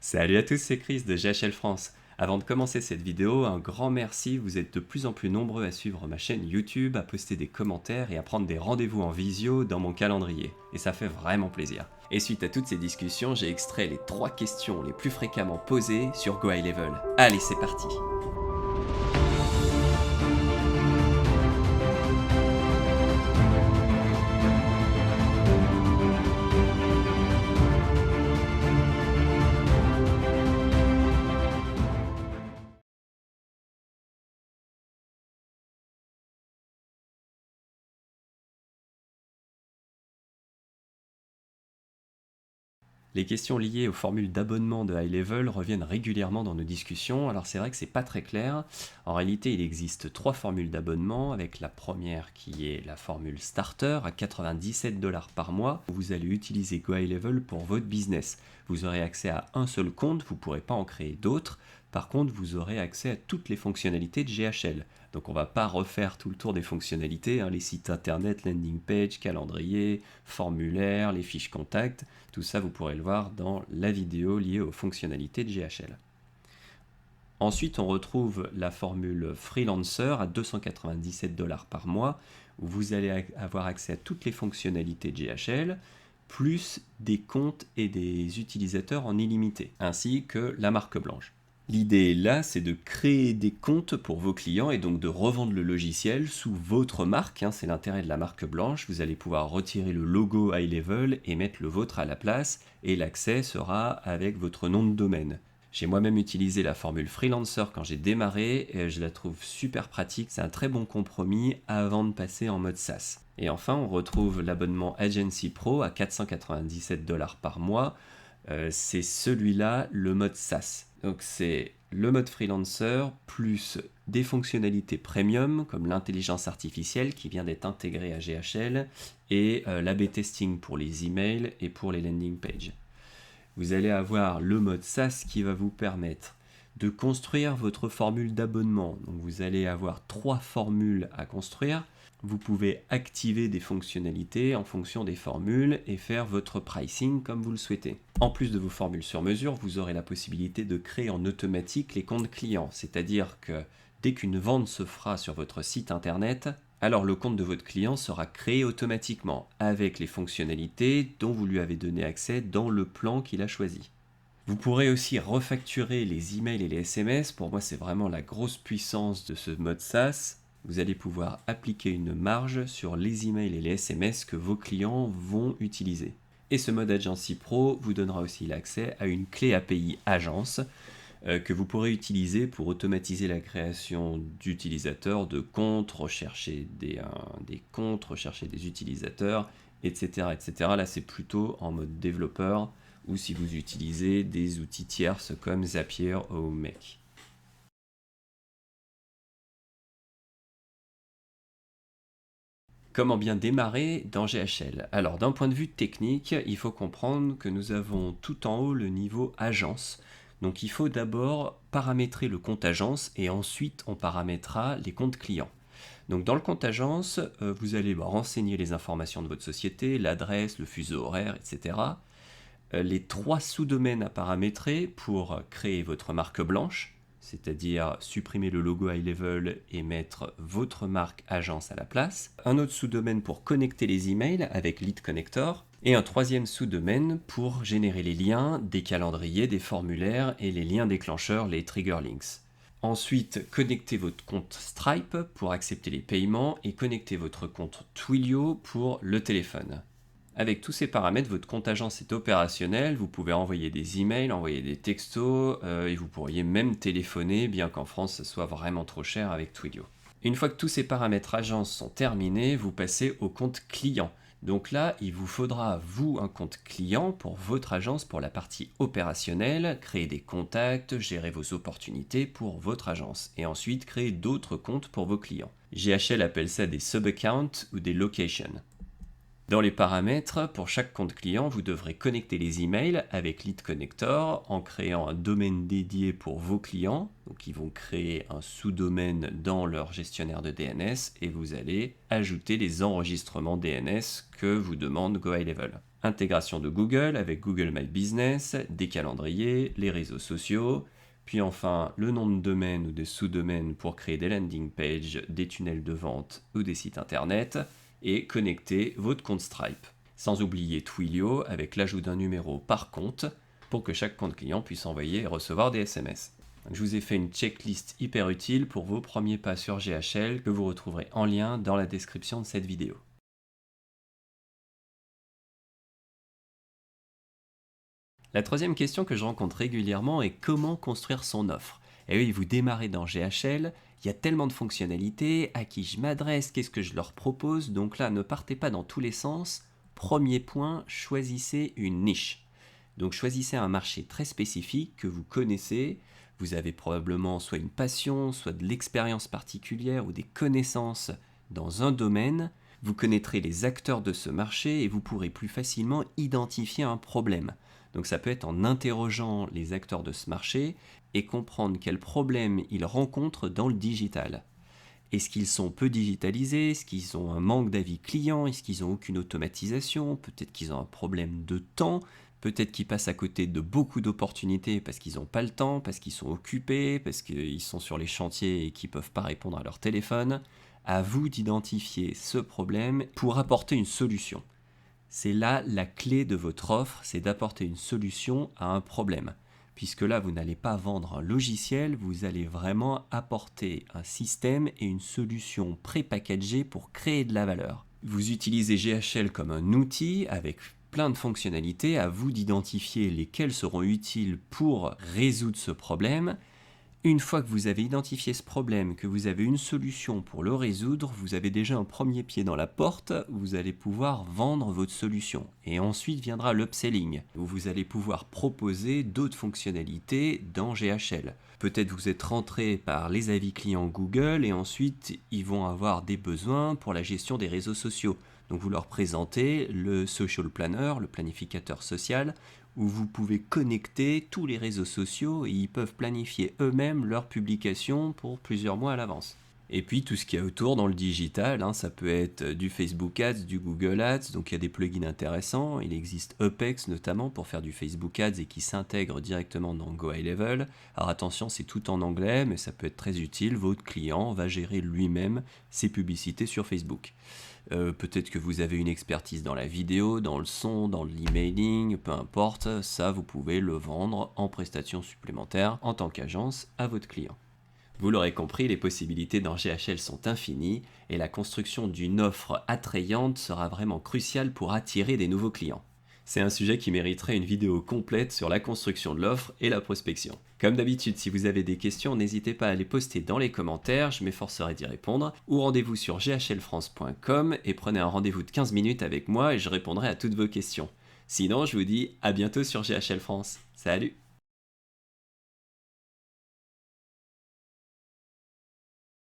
Salut à tous, c'est Chris de GHL France. Avant de commencer cette vidéo, un grand merci, vous êtes de plus en plus nombreux à suivre ma chaîne YouTube, à poster des commentaires et à prendre des rendez-vous en visio dans mon calendrier. Et ça fait vraiment plaisir. Et suite à toutes ces discussions, j'ai extrait les 3 questions les plus fréquemment posées sur Go High Level. Allez, c'est parti! Les questions liées aux formules d'abonnement de High Level reviennent régulièrement dans nos discussions, alors c'est vrai que c'est pas très clair. En réalité, il existe 3 formules d'abonnement, avec la première qui est la formule Starter à 97 $ par mois, où vous allez utiliser Go High Level pour votre business. Vous aurez accès à un seul compte, vous ne pourrez pas en créer d'autres. Par contre, vous aurez accès à toutes les fonctionnalités de GHL. Donc on ne va pas refaire tout le tour des fonctionnalités, les sites internet, landing page, calendrier, formulaire, les fiches contact, tout ça vous pourrez le voir dans la vidéo liée aux fonctionnalités de GHL. Ensuite, on retrouve la formule Freelancer à 297 $ par mois, où vous allez avoir accès à toutes les fonctionnalités de GHL, plus des comptes et des utilisateurs en illimité, ainsi que la marque blanche. L'idée là, c'est de créer des comptes pour vos clients et donc de revendre le logiciel sous votre marque, c'est l'intérêt de la marque blanche. Vous allez pouvoir retirer le logo High Level et mettre le vôtre à la place, et l'accès sera avec votre nom de domaine. J'ai moi-même utilisé la formule Freelancer quand j'ai démarré, et je la trouve super pratique, c'est un très bon compromis avant de passer en mode SaaS. Et enfin, on retrouve l'abonnement Agency Pro à 497 $ par mois. C'est celui-là, le mode SaaS. Donc c'est le mode freelancer plus des fonctionnalités premium comme l'intelligence artificielle qui vient d'être intégrée à GHL et l'A/B testing pour les emails et pour les landing pages. Vous allez avoir le mode SaaS qui va vous permettre de construire votre formule d'abonnement. Donc vous allez avoir 3 formules à construire. Vous pouvez activer des fonctionnalités en fonction des formules et faire votre pricing comme vous le souhaitez. En plus de vos formules sur mesure, vous aurez la possibilité de créer en automatique les comptes clients, c'est-à-dire que dès qu'une vente se fera sur votre site internet, alors le compte de votre client sera créé automatiquement avec les fonctionnalités dont vous lui avez donné accès dans le plan qu'il a choisi. Vous pourrez aussi refacturer les emails et les SMS. Pour moi, c'est vraiment la grosse puissance de ce mode SaaS. Vous allez pouvoir appliquer une marge sur les emails et les SMS que vos clients vont utiliser. Et ce mode Agency Pro vous donnera aussi l'accès à une clé API agence que vous pourrez utiliser pour automatiser la création d'utilisateurs, de comptes, rechercher des comptes, rechercher des utilisateurs, etc., etc. Là, c'est plutôt en mode développeur ou si vous utilisez des outils tierces comme Zapier ou Make. Comment bien démarrer dans GHL? Alors d'un point de vue technique, il faut comprendre que nous avons tout en haut le niveau agence. Donc il faut d'abord paramétrer le compte agence et ensuite on paramétrera les comptes clients. Donc dans le compte agence, vous allez renseigner les informations de votre société, l'adresse, le fuseau horaire, etc. Les 3 sous-domaines à paramétrer pour créer votre marque blanche, c'est-à-dire supprimer le logo High Level et mettre votre marque agence à la place. Un autre sous-domaine pour connecter les emails avec Lead Connector. Et un 3e sous-domaine pour générer les liens des calendriers, des formulaires et les liens déclencheurs, les trigger links. Ensuite, connectez votre compte Stripe pour accepter les paiements et connectez votre compte Twilio pour le téléphone. Avec tous ces paramètres, votre compte agence est opérationnel, vous pouvez envoyer des emails, envoyer des textos et vous pourriez même téléphoner, bien qu'en France ce soit vraiment trop cher avec Twilio. Une fois que tous ces paramètres agence sont terminés, vous passez au compte client. Donc là, il vous faudra, vous, un compte client pour votre agence pour la partie opérationnelle, créer des contacts, gérer vos opportunités pour votre agence et ensuite créer d'autres comptes pour vos clients. GHL appelle ça des sub-accounts ou des locations. Dans les paramètres, pour chaque compte client, vous devrez connecter les emails avec Lead Connector en créant un domaine dédié pour vos clients. Donc ils vont créer un sous-domaine dans leur gestionnaire de DNS et vous allez ajouter les enregistrements DNS que vous demande Go High Level. Intégration de Google avec Google My Business, des calendriers, les réseaux sociaux, puis enfin le nom de domaine ou des sous-domaines pour créer des landing pages, des tunnels de vente ou des sites internet, et connecter votre compte Stripe. Sans oublier Twilio avec l'ajout d'un numéro par compte pour que chaque compte client puisse envoyer et recevoir des SMS. Je vous ai fait une checklist hyper utile pour vos premiers pas sur GHL que vous retrouverez en lien dans la description de cette vidéo. La troisième question que je rencontre régulièrement est comment construire son offre. Et oui, vous démarrez dans GHL, il y a tellement de fonctionnalités, à qui je m'adresse, qu'est-ce que je leur propose, donc là ne partez pas dans tous les sens. Premier point, choisissez une niche. Donc choisissez un marché très spécifique que vous connaissez, vous avez probablement soit une passion, soit de l'expérience particulière ou des connaissances dans un domaine, vous connaîtrez les acteurs de ce marché et vous pourrez plus facilement identifier un problème. Donc ça peut être en interrogeant les acteurs de ce marché et comprendre quels problèmes ils rencontrent dans le digital. Est-ce qu'ils sont peu digitalisés? Est-ce qu'ils ont un manque d'avis client? Est-ce qu'ils n'ont aucune automatisation? Peut-être qu'ils ont un problème de temps? Peut-être qu'ils passent à côté de beaucoup d'opportunités parce qu'ils n'ont pas le temps, parce qu'ils sont occupés, parce qu'ils sont sur les chantiers et qu'ils ne peuvent pas répondre à leur téléphone. À vous d'identifier ce problème pour apporter une solution. C'est là la clé de votre offre, c'est d'apporter une solution à un problème. Puisque là, vous n'allez pas vendre un logiciel, vous allez vraiment apporter un système et une solution pré-packagée pour créer de la valeur. Vous utilisez GHL comme un outil avec plein de fonctionnalités, à vous d'identifier lesquelles seront utiles pour résoudre ce problème. Une fois que vous avez identifié ce problème, que vous avez une solution pour le résoudre, vous avez déjà un premier pied dans la porte, vous allez pouvoir vendre votre solution. Et ensuite viendra l'upselling, où vous allez pouvoir proposer d'autres fonctionnalités dans GHL. Peut-être vous êtes rentré par les avis clients Google et ensuite ils vont avoir des besoins pour la gestion des réseaux sociaux. Donc vous leur présentez le Social Planner, le planificateur social, où vous pouvez connecter tous les réseaux sociaux et ils peuvent planifier eux-mêmes leurs publications pour plusieurs mois à l'avance. Et puis tout ce qu'il y a autour dans le digital, ça peut être du Facebook Ads, du Google Ads, donc il y a des plugins intéressants. Il existe Upex notamment pour faire du Facebook Ads et qui s'intègre directement dans Go High Level. Alors attention, c'est tout en anglais, mais ça peut être très utile. Votre client va gérer lui-même ses publicités sur Facebook. Peut-être que vous avez une expertise dans la vidéo, dans le son, dans l'emailing, peu importe, ça vous pouvez le vendre en prestation supplémentaire en tant qu'agence à votre client. Vous l'aurez compris, les possibilités dans GHL sont infinies et la construction d'une offre attrayante sera vraiment cruciale pour attirer des nouveaux clients. C'est un sujet qui mériterait une vidéo complète sur la construction de l'offre et la prospection. Comme d'habitude, si vous avez des questions, n'hésitez pas à les poster dans les commentaires, je m'efforcerai d'y répondre, ou rendez-vous sur ghlfrance.com et prenez un rendez-vous de 15 minutes avec moi et je répondrai à toutes vos questions. Sinon, je vous dis à bientôt sur GHL France. Salut!